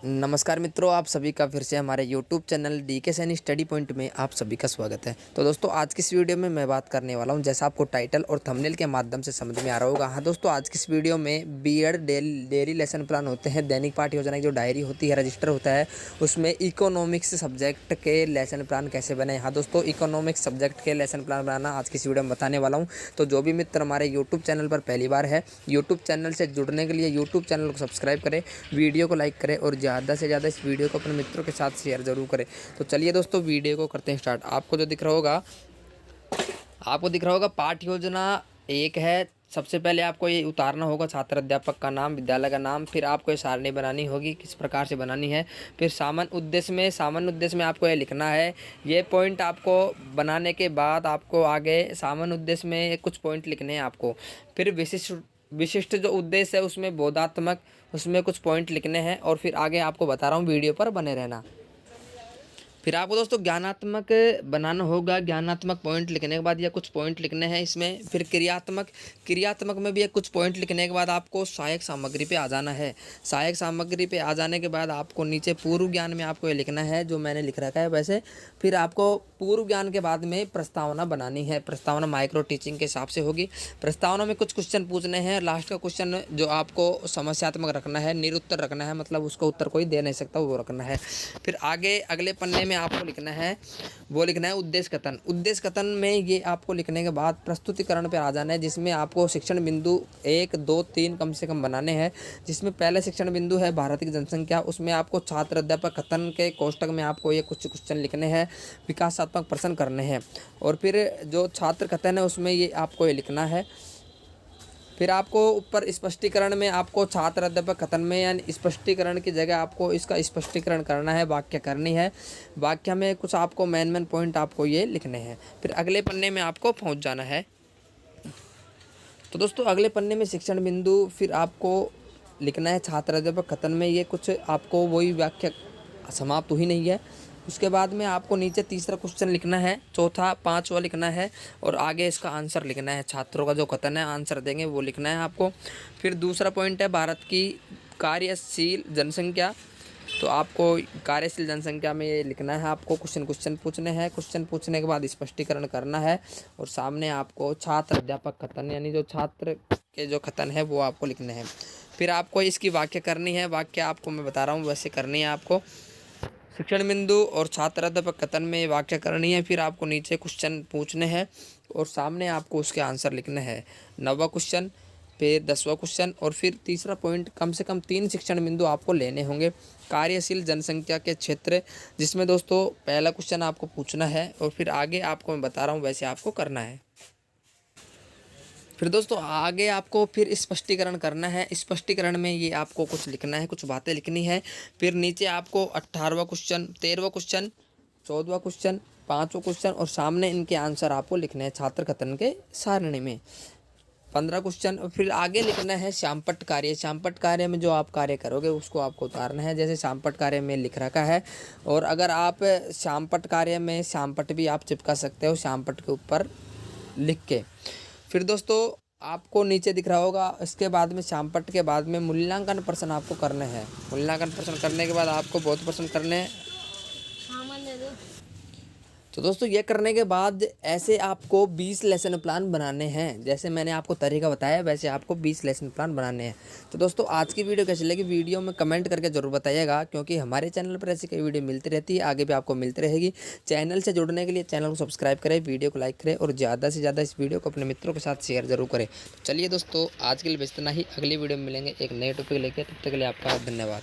नमस्कार मित्रों, आप सभी का फिर से हमारे YouTube channel DK Saini study point में आप सभी का स्वागत है। तो दोस्तों, आज की इस वीडियो में मैं बात करने वाला हूं, जैसा आपको टाइटल और थंबनेल के माध्यम से समझ में आ रहा होगा। हाँ दोस्तों, आज की इस वीडियो में बीएड डेली लेसन प्लान होते हैं, दैनिक पाठ योजना की जो डायरी होती है, रजिस्टर होता है, उसमें इकोनॉमिक्स सब्जेक्ट के लेसन प्लान कैसे बने। हाँ दोस्तों, इकोनॉमिक्स सब्जेक्ट के लेसन प्लान बनाना आज की इस वीडियो में बताने वाला हूँ। तो जो भी मित्र हमारे यूट्यूब चैनल पर पहली बार है, यूट्यूब चैनल से जुड़ने के लिए यूट्यूब चैनल को सब्सक्राइब करें, वीडियो को लाइक करें और ज़्यादा से ज़्यादा इस वीडियो को अपने मित्रों के साथ शेयर जरूर करें। तो चलिए दोस्तों, वीडियो को करते हैं स्टार्ट। आपको दिख रहा होगा पाठ योजना एक है। सबसे पहले आपको ये उतारना होगा छात्र अध्यापक का नाम, विद्यालय का नाम, फिर आपको ये सारणी बनानी होगी, किस प्रकार से बनानी है। फिर सामान्य उद्देश्य में आपको ये लिखना है। ये पॉइंट आपको बनाने के बाद आपको आगे सामान्य उद्देश्य में कुछ पॉइंट लिखने हैं आपको। फिर विशिष्ट जो उद्देश्य है उसमें बोधात्मक, उसमें कुछ पॉइंट लिखने हैं। और फिर आगे आपको बता रहा हूँ, वीडियो पर बने रहना। फिर आपको दोस्तों ज्ञानात्मक बनाना होगा। ज्ञानात्मक पॉइंट लिखने के बाद या कुछ पॉइंट लिखने हैं इसमें। फिर क्रियात्मक में भी एक कुछ पॉइंट लिखने के बाद आपको सहायक सामग्री पे आ जाना है। सहायक सामग्री पे आ जाने के बाद आपको नीचे पूर्व ज्ञान में आपको ये लिखना है, जो मैंने लिख रखा है वैसे। फिर आपको पूर्व ज्ञान के बाद में प्रस्तावना बनानी है। प्रस्तावना माइक्रो टीचिंग के हिसाब से होगी। प्रस्तावना में कुछ क्वेश्चन पूछने हैं। लास्ट का क्वेश्चन जो आपको समस्यात्मक रखना है, निरुत्तर रखना है, मतलब उसका उत्तर कोई दे नहीं सकता, वो रखना है। फिर आगे अगले पन्ने में आपको लिखना है, वो लिखना है उद्देश्य कथन। उद्देश्य कथन में ये आपको लिखने के बाद प्रस्तुतिकरण पर आ जाना है, जिसमें आपको शिक्षण बिंदु 1, 2, 3 कम से कम बनाने हैं। जिसमें पहले शिक्षण बिंदु है भारत की जनसंख्या, उसमें आपको छात्र अध्यापक कथन के कोष्टक में आपको ये कुछ क्वेश्चन लिखने हैं, विकासात्मक प्रश्न करने हैं। और फिर जो छात्र कथन है उसमें ये आपको ये लिखना है। फिर आपको ऊपर स्पष्टीकरण में आपको छात्र अध्यापक कथन में यानी स्पष्टीकरण की जगह आपको इसका स्पष्टीकरण करना है, वाक्य करनी है। वाक्य में कुछ आपको मेन पॉइंट आपको ये लिखने हैं। फिर अगले पन्ने में आपको पहुंच जाना है। तो दोस्तों, अगले पन्ने में शिक्षण बिंदु फिर आपको लिखना है छात्र अध्यापक कथन में। ये कुछ आपको वही वाक्य समाप्त ही नहीं है। उसके बाद में आपको नीचे तीसरा क्वेश्चन लिखना है, चौथा, पांचवा लिखना है और आगे इसका आंसर लिखना है। छात्रों का जो कथन है, आंसर देंगे वो लिखना है आपको। फिर दूसरा पॉइंट है भारत की कार्यशील जनसंख्या। तो आपको कार्यशील जनसंख्या में ये लिखना है, आपको क्वेश्चन पूछने हैं। क्वेश्चन पूछने के बाद स्पष्टीकरण करना है और सामने आपको छात्र अध्यापक कथन यानी जो छात्र के जो कथन है वो आपको लिखने हैं। फिर आपको इसकी वाक्य करनी है। वाक्य आपको मैं बता रहा हूँ वैसे करनी है आपको। शिक्षण बिंदु और छात्र अध्यापक कथन में वाक्य करनी है। फिर आपको नीचे क्वेश्चन पूछने हैं और सामने आपको उसके आंसर लिखने हैं। 9वां क्वेश्चन, फिर 10वां क्वेश्चन और फिर तीसरा पॉइंट। कम से कम 3 शिक्षण बिंदु आपको लेने होंगे कार्यशील जनसंख्या के क्षेत्र, जिसमें दोस्तों पहला क्वेश्चन आपको पूछना है और फिर आगे आपको मैं बता रहा हूँ वैसे आपको करना है। फिर दोस्तों आगे आपको फिर स्पष्टीकरण करना है। स्पष्टीकरण में ये आपको कुछ लिखना है, कुछ बातें लिखनी है। फिर नीचे आपको 18वां क्वेश्चन, 13वां क्वेश्चन, 14वां क्वेश्चन, 5वां क्वेश्चन और सामने इनके आंसर आपको लिखने हैं छात्र कथन के सारणी में। 15 क्वेश्चन। और फिर आगे लिखना है श्यामपट्ट कार्य। श्यामपट्ट कार्य में जो आप कार्य करोगे उसको आपको उतारना है, जैसे श्यामपट्ट कार्य में लिख रखा है। और अगर आप श्यामपट्ट कार्य में श्यामपट्ट भी आप चिपका सकते हो श्यामपट्ट के ऊपर लिख के। फिर दोस्तों आपको नीचे दिख रहा होगा, इसके बाद में श्यामपट्ट के बाद में मूल्यांकन प्रश्न आपको करने हैं। मूल्यांकन प्रश्न करने के बाद आपको बहुत प्रश्न करने हैं। तो दोस्तों ये करने के बाद ऐसे आपको 20 लेसन प्लान बनाने हैं। जैसे मैंने आपको तरीका बताया वैसे आपको 20 लेसन प्लान बनाने हैं। तो दोस्तों आज की वीडियो कैसी लगी, वीडियो में कमेंट करके जरूर बताइएगा, क्योंकि हमारे चैनल पर ऐसी कई वीडियो मिलती रहती है, आगे भी आपको मिलती रहेगी। चैनल से जुड़ने के लिए चैनल को सब्सक्राइब करें, वीडियो को लाइक करें और ज़्यादा से ज़्यादा इस वीडियो को अपने मित्रों के साथ शेयर जरूर करें। तो चलिए दोस्तों, आज के लिए बस इतना ही। अगली वीडियो में मिलेंगे एक नए टॉपिक लेकर, तब तक के लिए आपका धन्यवाद।